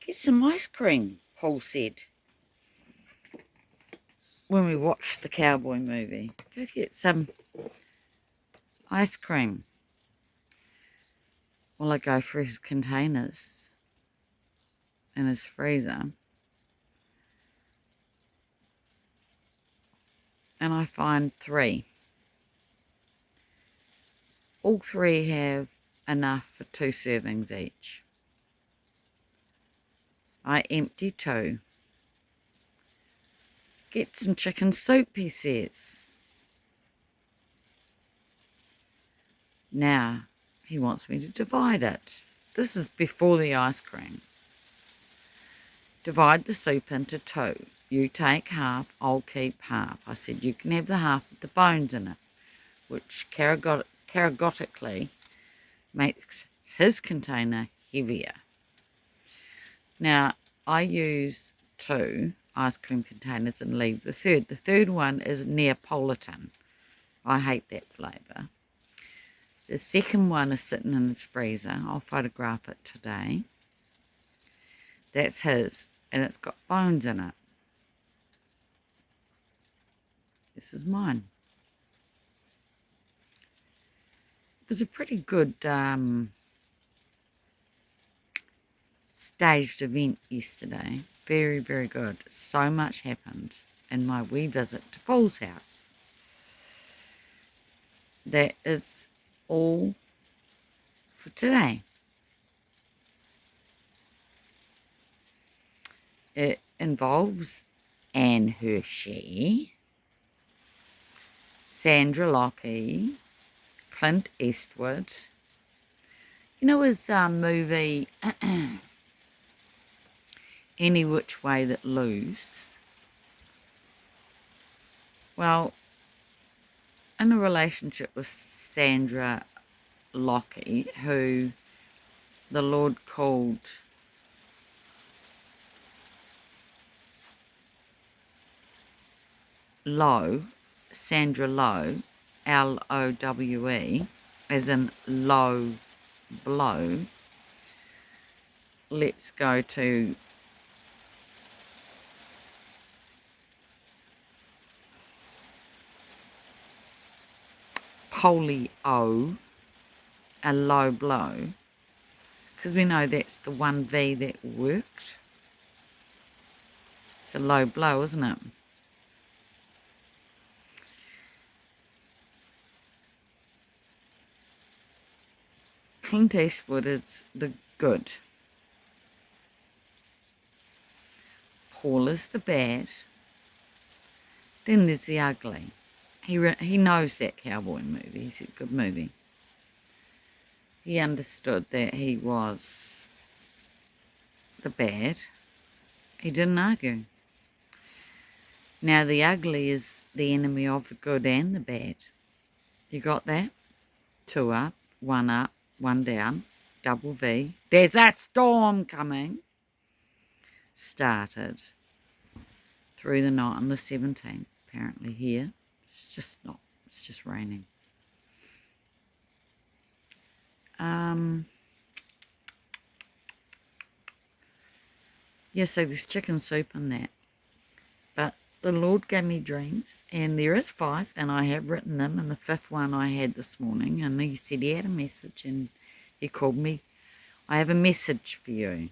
Get some ice cream, Paul said when we watched the cowboy movie. Go get some ice cream. Well, I go for his containers in his freezer, and I find 3. All 3 have enough for 2 servings each. I empty 2. Get some chicken soup, he says. Now, he wants me to divide it. This is before the ice cream. Divide the soup into 2. You take half, I'll keep half. I said you can have the half with the bones in it, which categorically makes his container heavier. Now, I use 2 ice cream containers and leave the third. The third one is Neapolitan. I hate that flavour. The second one is sitting in his freezer. I'll photograph it today. That's his, and it's got bones in it. This is mine. It was a pretty good staged event yesterday. Very, very good. So much happened in my wee visit to Paul's house. That is all for today. It involves Anne Hershey, Sandra Lockie, Clint Eastwood. You know his movie Any Which Way That Loose? Well, in a relationship with Sandra Lockie, who the Lord called Lowe, Sandra Lowe, Lowe, as in low blow. Let's go to polio, a low blow, because we know that's the 1V that worked. It's a low blow, isn't it? Clint Eastwood is the good. Paul is the bad. Then there's the ugly. He knows that cowboy movie. It's a good movie. He understood that he was the bad. He didn't argue. Now the ugly is the enemy of the good and the bad. You got that? 2 up, 1 down, double V. There's a storm coming. Started through the night on the 17th, apparently here. It's just raining. Yeah, so there's chicken soup in that. But the Lord gave me dreams, and there is 5, and I have written them, and the 5th one I had this morning, and he said he had a message, and he called me. I have a message for you.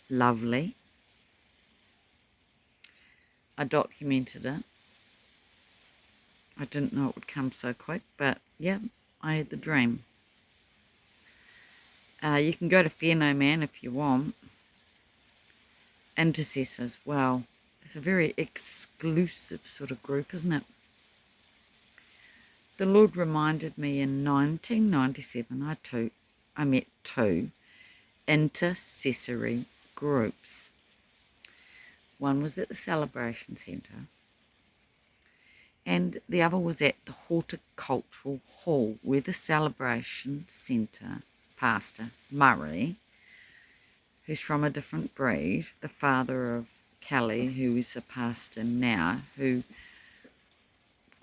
Lovely. I documented it. I didn't know it would come so quick, but yeah, I had the dream. You can go to Fear No Man if you want. Intercessors, well, it's a very exclusive sort of group, isn't it? The Lord reminded me in 1997 I met 2 intercessory groups. One was at the Celebration Centre, and the other was at the Horticultural Hall, where the Celebration Centre pastor, Murray, who's from a different breed, the father of Kelly, who is a pastor now, who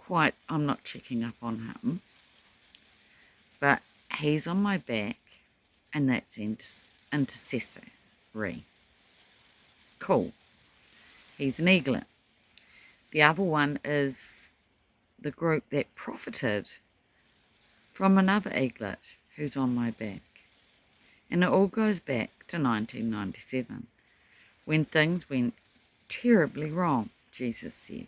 I'm not checking up on him, but he's on my back, and that's intercessory. Cool. He's an eaglet. The other one is the group that profited from another eaglet who's on my back. And it all goes back to 1997, when things went terribly wrong, Jesus said.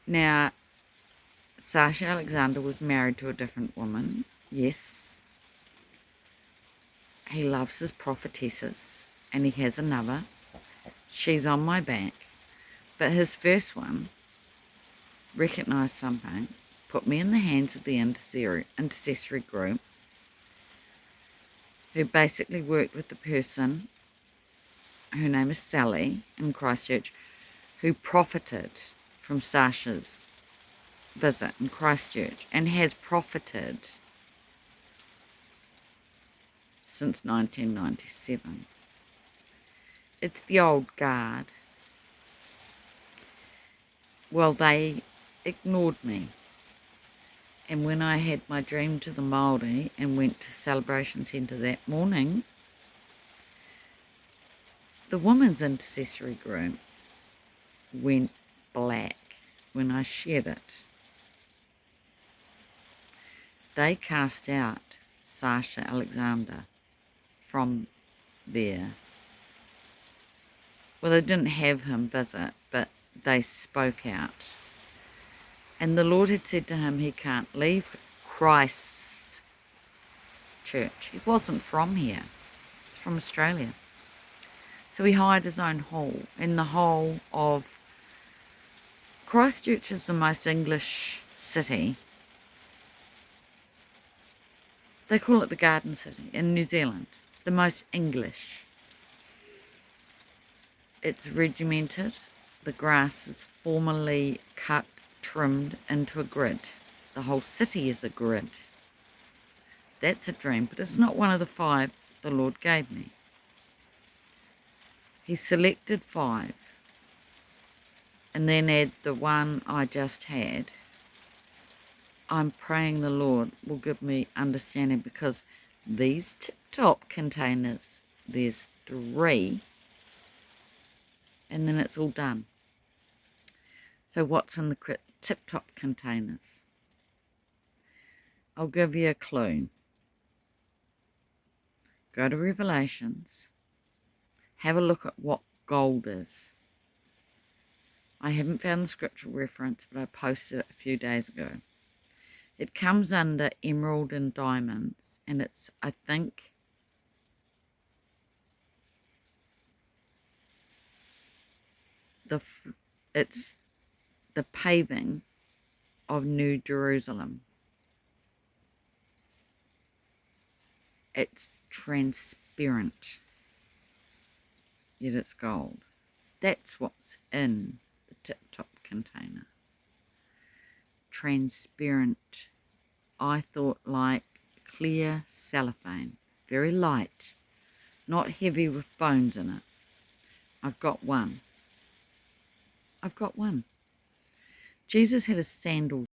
Now, Sasha Alexander was married to a different woman. Yes, he loves his prophetesses, and he has another. She's on my back. But his first one recognised something, put me in the hands of the intercessory group, who basically worked with the person, her name is Sally, in Christchurch, who profited from Sasha's visit in Christchurch and has profited since 1997. It's the old guard. Well, they ignored me. And when I had my dream to the Māori and went to Celebration Centre that morning, the women's intercessory group went black when I shared it. They cast out Sasha Alexander from there. Well, they didn't have him visit, but they spoke out. And the Lord had said to him he can't leave Christ's church. He wasn't from here. It's from Australia. So he hired his own hall. And the whole of Christchurch is the most English city. They call it the Garden City in New Zealand. The most English. It's regimented. The grass is formally cut, trimmed into a grid. The whole city is a grid. That's a dream, but it's not one of the 5 the Lord gave me. He selected 5 and then add the one I just had. I'm praying the Lord will give me understanding, because these tip-top containers, there's 3, and then it's all done. So what's in the tip-top containers? I'll give you a clue. Go to Revelations. Have a look at what gold is. I haven't found the scriptural reference, but I posted it a few days ago. It comes under emerald and diamonds, and it's, I think, it's the paving of New Jerusalem. It's transparent, yet it's gold. That's what's in the tip-top container. Transparent. I thought like clear cellophane, very light, not heavy with bones in it. I've got one. Jesus had his sandals